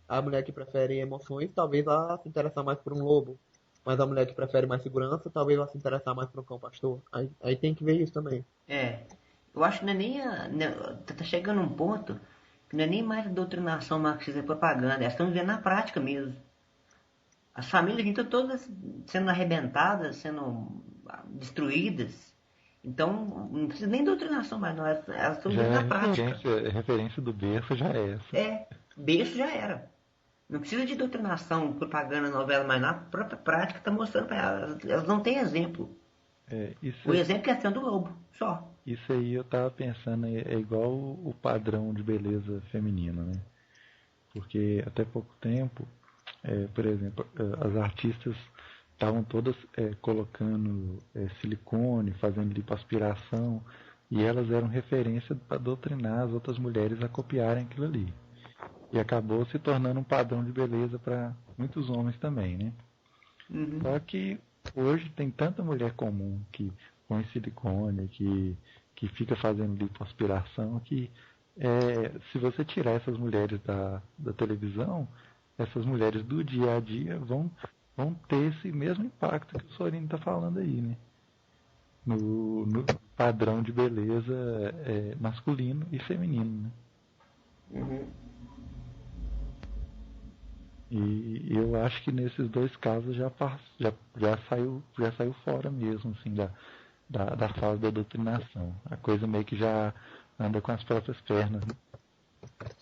A mulher que prefere emoções, talvez vá se interessar mais por um lobo. Mas a mulher que prefere mais segurança, talvez vá se interessar mais por um cão pastor. Aí tem que ver isso também. Eu acho que não é nem tá chegando um ponto que não é nem mais a doutrinação marxista e propaganda, elas estão vivendo na prática mesmo. As famílias estão todas sendo arrebentadas, sendo destruídas. Então, não precisa nem doutrinação mais, não. Elas estão vivendo na prática. Referência do berço já é essa. Berço já era. Não precisa de doutrinação, propaganda, novela, mas na própria prática está mostrando para elas. Elas não têm exemplo. O exemplo é a do lobo, só. Isso aí eu tava pensando, é igual o padrão de beleza feminina, né? Porque até pouco tempo, por exemplo, as artistas estavam todas colocando silicone, fazendo lipoaspiração, e elas eram referência para doutrinar as outras mulheres a copiarem aquilo ali. E acabou se tornando um padrão de beleza para muitos homens também, né? Uhum. Só que hoje tem tanta mulher comum que põe silicone, que fica fazendo lipoaspiração, que se você tirar essas mulheres da televisão, essas mulheres do dia a dia vão ter esse mesmo impacto que o Sorino está falando aí, né? No padrão de beleza masculino e feminino, né? Uhum. E eu acho que nesses dois casos já saiu fora mesmo, assim, da fase da doutrinação. A coisa meio que já anda com as próprias pernas, né?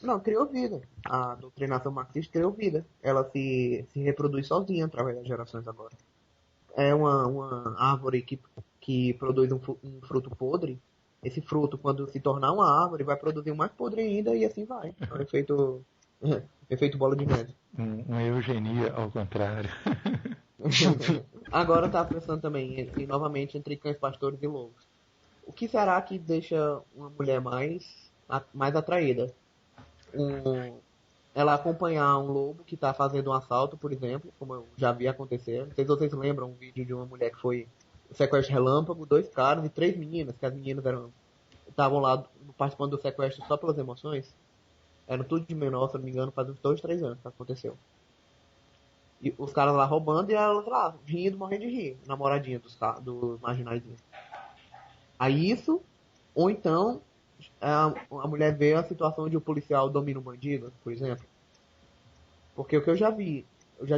Não, criou vida. A doutrinação marxista criou vida. Ela se reproduz sozinha através das gerações agora. É uma árvore que produz um fruto podre. Esse fruto, quando se tornar uma árvore, vai produzir um mais podre ainda e assim vai. É um efeito bola de neve. Uma eugenia ao contrário. Agora eu tava pensando também, novamente, entre cães pastores e lobos. O que será que deixa uma mulher mais atraída? Ela acompanhar um lobo que está fazendo um assalto, por exemplo, como eu já vi acontecer. Não sei se vocês lembram um vídeo de uma mulher que foi sequestro relâmpago, 2 caras e 3 meninas, que as meninas estavam lá participando do sequestro só pelas emoções. Eram tudo de menor, se não me engano, faz uns 2, 3 anos que aconteceu. E os caras lá roubando e elas lá, rindo, morrendo de rir, namoradinha dos marginais. Aí isso, ou então a mulher vê a situação de o policial domina um bandido, por exemplo. Porque o que eu já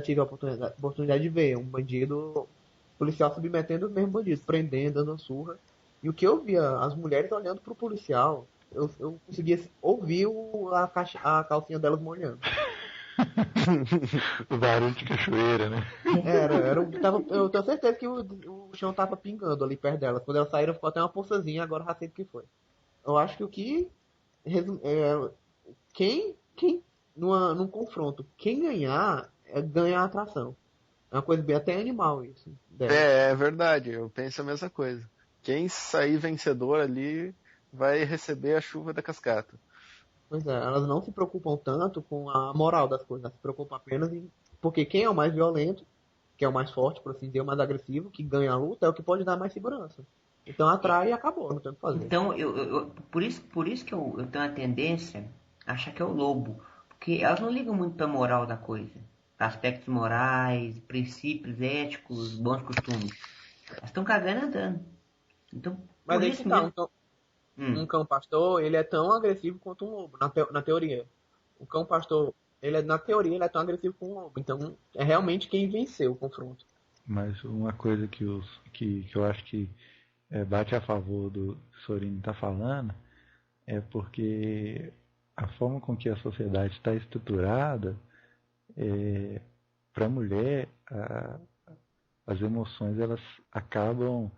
tive a oportunidade de ver um bandido, policial submetendo os mesmos bandidos, prendendo, dando surra. E o que eu via, as mulheres olhando pro policial, eu conseguia ouvir a calcinha delas molhando. O barulho de cachoeira, né? Eu tenho certeza que o chão tava pingando ali perto delas. Quando elas saíram, ficou até uma poçazinha, agora já sei o que foi. Eu acho que num confronto, quem ganhar, ganha a atração. É uma coisa bem até animal isso. É verdade, eu penso a mesma coisa. Quem sair vencedor ali vai receber a chuva da cascata. Pois é, elas não se preocupam tanto com a moral das coisas, elas se preocupam apenas porque quem é o mais violento, que é o mais forte, por assim dizer, o mais agressivo, que ganha a luta, é o que pode dar mais segurança. Então atrai e acabou, não tem o que fazer. Então, por isso que eu tenho a tendência a achar que é o lobo. Porque elas não ligam muito pra moral da coisa. Aspectos morais, princípios éticos, bons costumes. Elas estão cagando e andando. Então, mas por aí isso que tá, mesmo... um cão pastor, ele é tão agressivo quanto um lobo, na teoria. O cão pastor, na teoria, ele é tão agressivo quanto um lobo. Então, é realmente quem venceu o confronto. Mas uma coisa que eu acho que bate a favor do Sorino está falando é porque a forma com que a sociedade está estruturada, para a mulher, as emoções elas acabam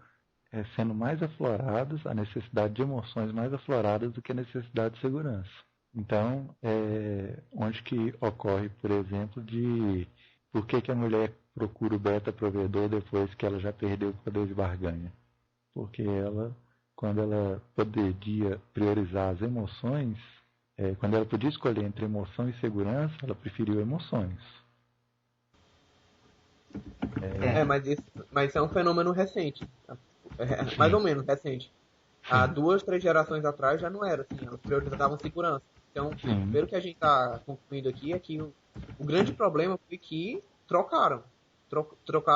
sendo mais afloradas, a necessidade de emoções mais afloradas do que a necessidade de segurança. Então, onde que ocorre, por exemplo, de por que a mulher procura o beta provedor depois que ela já perdeu o poder de barganha? Porque ela, quando ela poderia priorizar as emoções, quando ela podia escolher entre emoção e segurança, ela preferiu emoções. Mas isso é um fenômeno recente. Mais ou menos recente. Há 2, 3 gerações atrás já não era assim, elas priorizavam segurança. Então, pelo que a gente está concluindo aqui, é que O grande problema foi que trocaram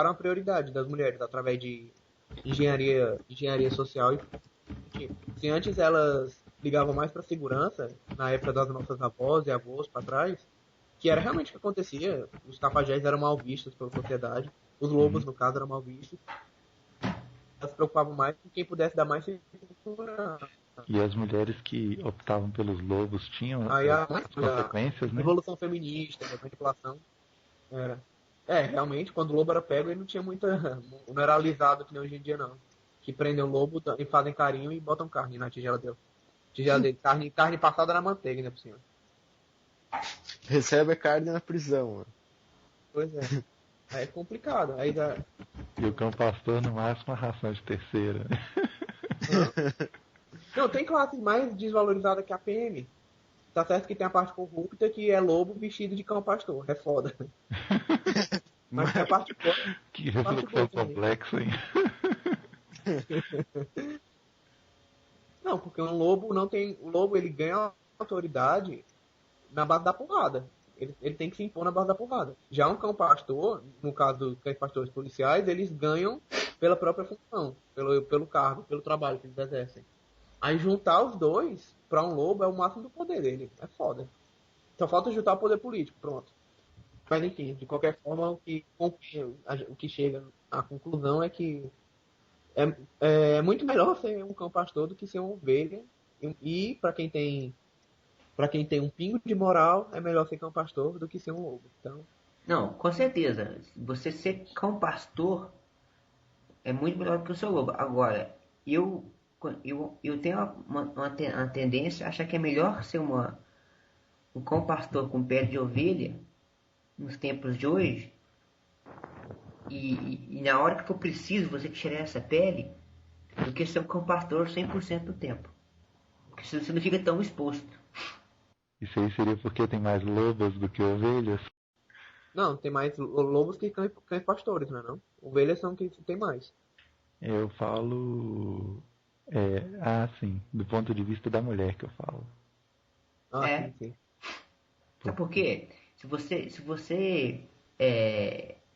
a prioridade das mulheres através de engenharia social. Tipo, se antes elas ligavam mais para segurança, na época das nossas avós e avós para trás, que era realmente o que acontecia, os cafajés eram mal vistos pela sociedade, os lobos, no caso, eram mal vistos. Elas se preocupavam mais com quem pudesse dar mais segurança. E as mulheres que optavam pelos lobos tinham Aí as consequências, a né? revolução feminista, a manipulação. Realmente, quando o lobo era pego, ele não tinha muita. Não era alisado que nem hoje em dia, não. Que prendem o lobo e fazem carinho e botam carne na tigela dele. Tigela dele, carne passada na manteiga, né, por cima. Recebe a carne na prisão, mano. Pois é. Aí é complicado. Aí já... E o cão pastor, no máximo, a ração de terceira. Não, tem classes mais desvalorizadas que a PM. Tá certo que tem a parte corrupta que é lobo vestido de cão pastor. É foda. Mas tem a parte boa. Que reflexão complexa, hein? Não, porque um lobo não tem. O lobo ele ganha autoridade na base da porrada. Ele tem que se impor na base da porrada. Já um cão pastor, no caso dos cães pastores policiais, eles ganham pela própria função, pelo cargo, pelo trabalho que eles exercem. Aí juntar os dois pra um lobo é o máximo do poder dele. É foda. Só falta juntar o poder político, pronto. Mas enfim, de qualquer forma, o que chega à conclusão é que é muito melhor ser um cão pastor do que ser uma ovelha. E para quem tem um pingo de moral, é melhor ser cão pastor do que ser um lobo. Então, Não, com certeza. Você ser cão pastor é muito melhor do que o seu lobo. Agora, eu tenho uma tendência a achar que é melhor ser um cão pastor com pele de ovelha nos tempos de hoje. E na hora que for preciso você tirar essa pele, do que ser um cão pastor 100% do tempo. Porque você não fica tão exposto. Isso aí seria porque tem mais lobas do que ovelhas? não, tem mais lobos que cães pastores, não é não? Ovelhas são que tem mais. Eu falo... sim, do ponto de vista da mulher que eu falo. Sim, sim. Sabe por quê? Se você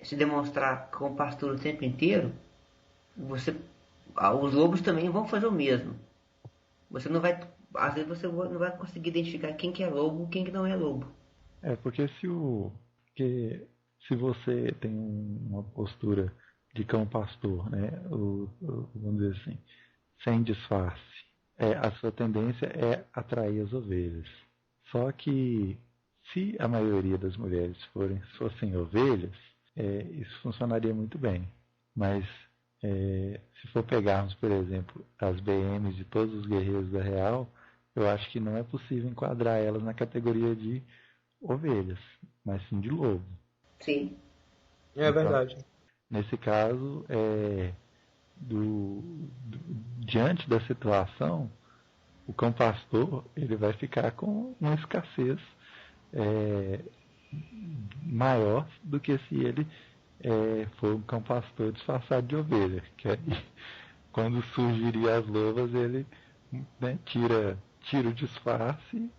se demonstrar cão pastor o tempo inteiro, os lobos também vão fazer o mesmo. Você não vai, às vezes você não vai conseguir identificar quem que é lobo e quem que não é lobo. Porque se você tem uma postura de cão pastor, né, vamos dizer assim, sem disfarce, a sua tendência é atrair as ovelhas. Só que se a maioria das mulheres fossem ovelhas, isso funcionaria muito bem. Mas se for pegarmos, por exemplo, as BMs de todos os guerreiros da Real, eu acho que não é possível enquadrar elas na categoria de ovelhas, mas sim de lobo. Sim. É verdade. Nesse caso, diante da situação, o cão pastor ele vai ficar com uma escassez maior do que se ele for um cão pastor disfarçado de ovelha. Que aí, quando surgiria as lobas, ele tira o disfarce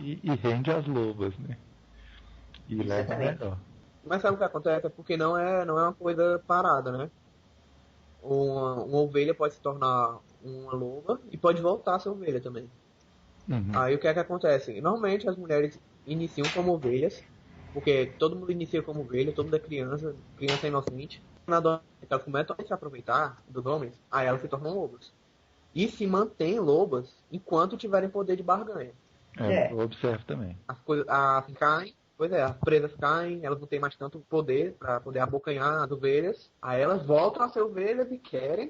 e rende as lobas, né? E leva melhor. Mas sabe o que acontece? É porque não é uma coisa parada, né? Uma ovelha pode se tornar uma loba e pode voltar a ser ovelha também. Uhum. Aí o que é que acontece? Normalmente as mulheres iniciam como ovelhas, porque todo mundo inicia como ovelha, todo mundo é criança inocente. Na adolescência, elas começam a se aproveitar dos homens, aí elas se tornam lobas. E se mantêm lobas enquanto tiverem poder de barganha. Eu observo também. As coisas caem. Pois é, as presas caem, elas não têm mais tanto poder para poder abocanhar as ovelhas. Aí elas voltam a ser ovelhas e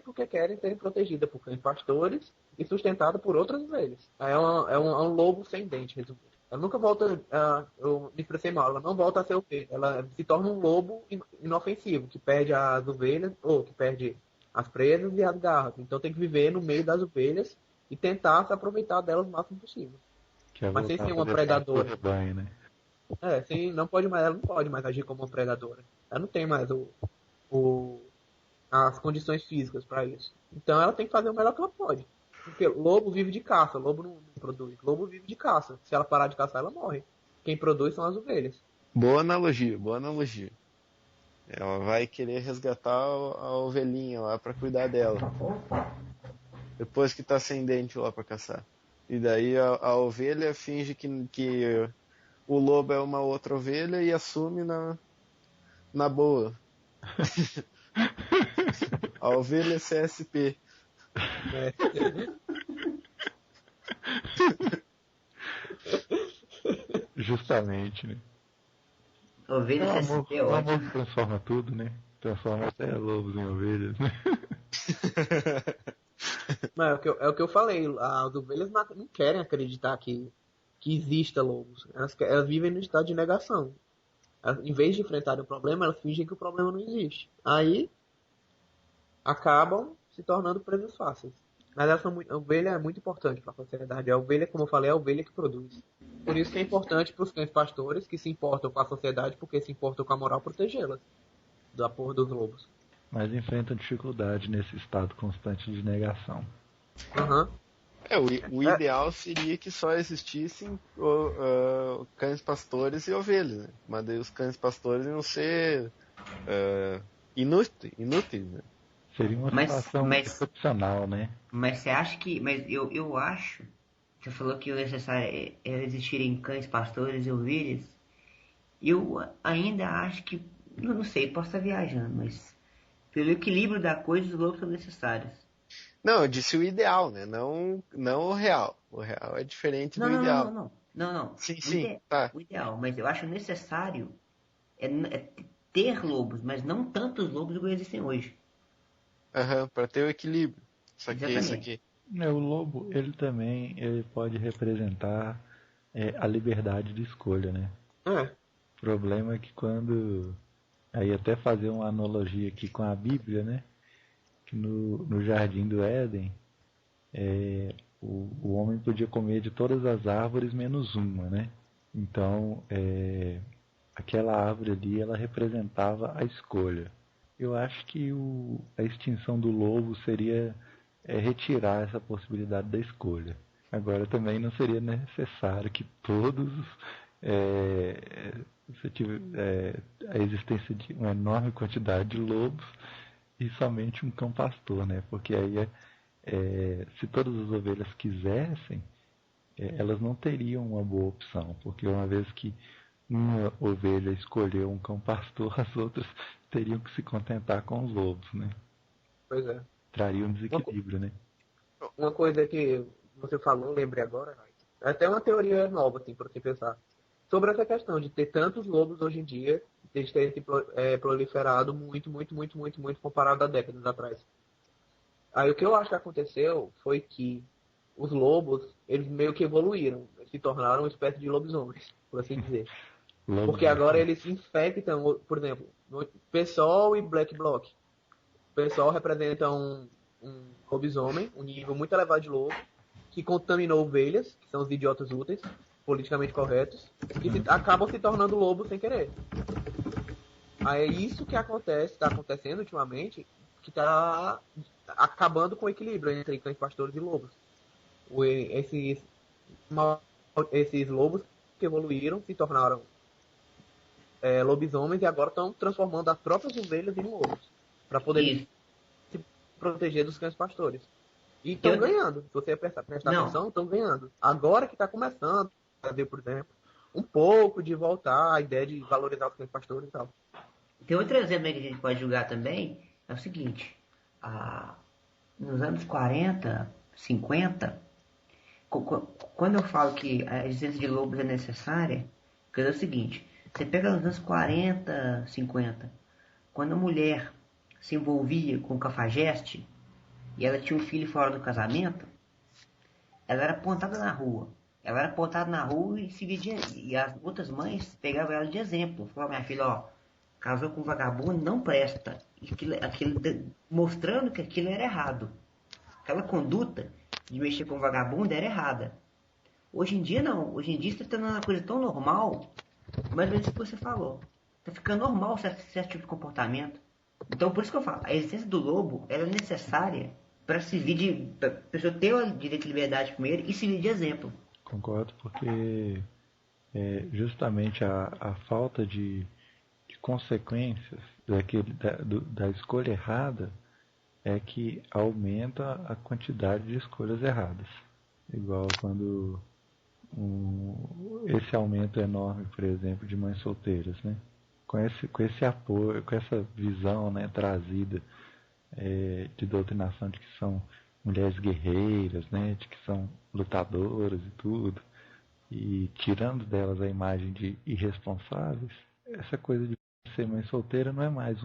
porque querem serem protegidas por cães pastores e sustentadas por outras ovelhas. Aí é um lobo sem dente, resumindo. Ela nunca volta, eu me expressei mal, ela não volta a ser ovelha. Ela se torna um lobo inofensivo, que perde as ovelhas, ou que perde as presas e as garras. Então tem que viver no meio das ovelhas e tentar se aproveitar delas o máximo possível. Mas sem ser uma predadora. Rebanho, né? Sim, ela não pode mais agir como uma predadora. Ela não tem mais as condições físicas para isso. Então ela tem que fazer o melhor que ela pode. Porque lobo vive de caça, lobo não produz. Lobo vive de caça. Se ela parar de caçar, ela morre. quem produz são as ovelhas. Boa analogia, boa analogia. Ela vai querer resgatar a ovelhinha lá pra cuidar dela. Depois que tá sem dente lá pra caçar. E daí a ovelha finge que o lobo é uma outra ovelha e assume na boa. A ovelha CSP. Justamente, né? Ovelha CSP é O ótimo. amor transforma tudo, né? Transforma até lobos em ovelhas, né? Mas é o que eu falei, as ovelhas não querem acreditar que exista lobos. Elas vivem no estado de negação. Em vez de enfrentarem o problema, elas fingem que o problema não existe. Aí acabam se tornando presas fáceis. Mas a ovelha é muito importante para a sociedade. A ovelha, como eu falei, é a ovelha que produz. Por isso que é importante para os cães pastores que se importam com a sociedade, porque se importam com a moral, protegê-las da porra dos lobos. Mas enfrentam dificuldade nesse estado constante de negação. Uhum. O ideal seria que só existissem cães pastores e ovelhas, né? Mas daí os cães pastores iam ser inúteis, né? Seria uma situação excepcional, né? Mas você acha que... Mas eu acho... Você falou que o necessário é existirem cães pastores e ovelhas. Eu ainda acho que... Eu não sei, posso estar viajando, mas... Pelo equilíbrio da coisa, os lobos são necessários. Não, eu disse o ideal, né? Não o real. O real é diferente do ideal. Não. Sim, tá. O ideal, mas eu acho necessário é ter lobos, mas não tantos lobos como existem hoje. Para ter o equilíbrio. Isso aqui é isso aqui. O lobo, ele pode representar a liberdade de escolha, né? O problema é que quando... Aí até fazer uma analogia aqui com a Bíblia, né? Que no Jardim do Éden, o homem podia comer de todas as árvores menos uma, né? Então, aquela árvore ali, ela representava a escolha. Eu acho que a extinção do lobo seria retirar essa possibilidade da escolha. Agora, também não seria necessário que todos... a existência de uma enorme quantidade de lobos e somente um cão pastor, né? Porque aí se todas as ovelhas quisessem, elas não teriam uma boa opção, porque uma vez que uma ovelha escolheu um cão pastor, as outras teriam que se contentar com os lobos, né? Pois é. Traria um desequilíbrio, né? Uma coisa que você falou, lembrei agora, é até uma teoria nova, assim, para você pensar. Sobre essa questão de ter tantos lobos hoje em dia, de eles terem se proliferado muito comparado a décadas atrás. Aí o que eu acho que aconteceu foi que os lobos, eles meio que evoluíram, se tornaram uma espécie de lobisomens, por assim dizer. Porque agora eles infectam, por exemplo, PSOL e Black Bloc. O PSOL representa um lobisomem, um nível muito elevado de lobo, que contaminou ovelhas, que são os idiotas úteis, politicamente corretos, que acabam se tornando lobos sem querer. Aí é isso que está acontecendo ultimamente, que está acabando com o equilíbrio entre cães pastores e lobos. Esses lobos que evoluíram se tornaram lobisomens e agora estão transformando as próprias ovelhas em lobos, para poder se proteger dos cães pastores. E estão ganhando. Se você prestar atenção, estão ganhando. Agora que está começando a ver, por exemplo, um pouco de voltar a ideia de valorizar os cães pastores e tal. Tem outro exemplo aí que a gente pode julgar também, é o seguinte. Nos anos 40, 50, quando eu falo que a existência de lobos é necessária, quer dizer o seguinte, você pega nos anos 40, 50, quando a mulher se envolvia com cafajeste e ela tinha um filho fora do casamento, ela era apontada na rua. Ela era apontada na rua e as outras mães pegavam ela de exemplo. Falavam, minha filha, ó, casou com um vagabundo, não presta. Mostrando que aquilo era errado. Aquela conduta de mexer com um vagabundo era errada. Hoje em dia não. Hoje em dia está tornando uma coisa tão normal, mais ou menos o que você falou. Está ficando normal certo tipo de comportamento. Então por isso que eu falo, a existência do lobo ela é necessária para servir para a pessoa ter o direito de liberdade primeiro e servir de exemplo. Concordo, porque justamente a falta de consequências da escolha errada é que aumenta a quantidade de escolhas erradas. Igual quando esse aumento enorme, por exemplo, de mães solteiras, né? Com esse apoio, com essa visão, né, trazida de doutrinação de que são mulheres guerreiras, né, de que são lutadoras e tudo, e tirando delas a imagem de irresponsáveis, essa coisa de ser mãe solteira não é mais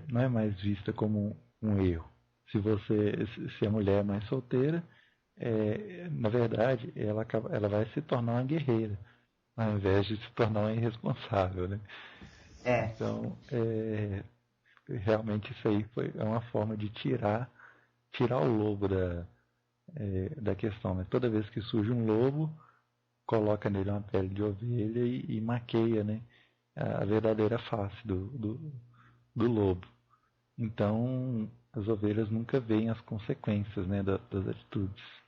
não é mais vista como um erro. Se a mulher é mãe solteira, na verdade, ela vai se tornar uma guerreira, ao invés de se tornar uma irresponsável, né? Então, realmente isso aí é uma forma de tirar o lobo da questão, né? Toda vez que surge um lobo, coloca nele uma pele de ovelha e maqueia, né, a verdadeira face do lobo. Então, as ovelhas nunca veem as consequências, né, das atitudes.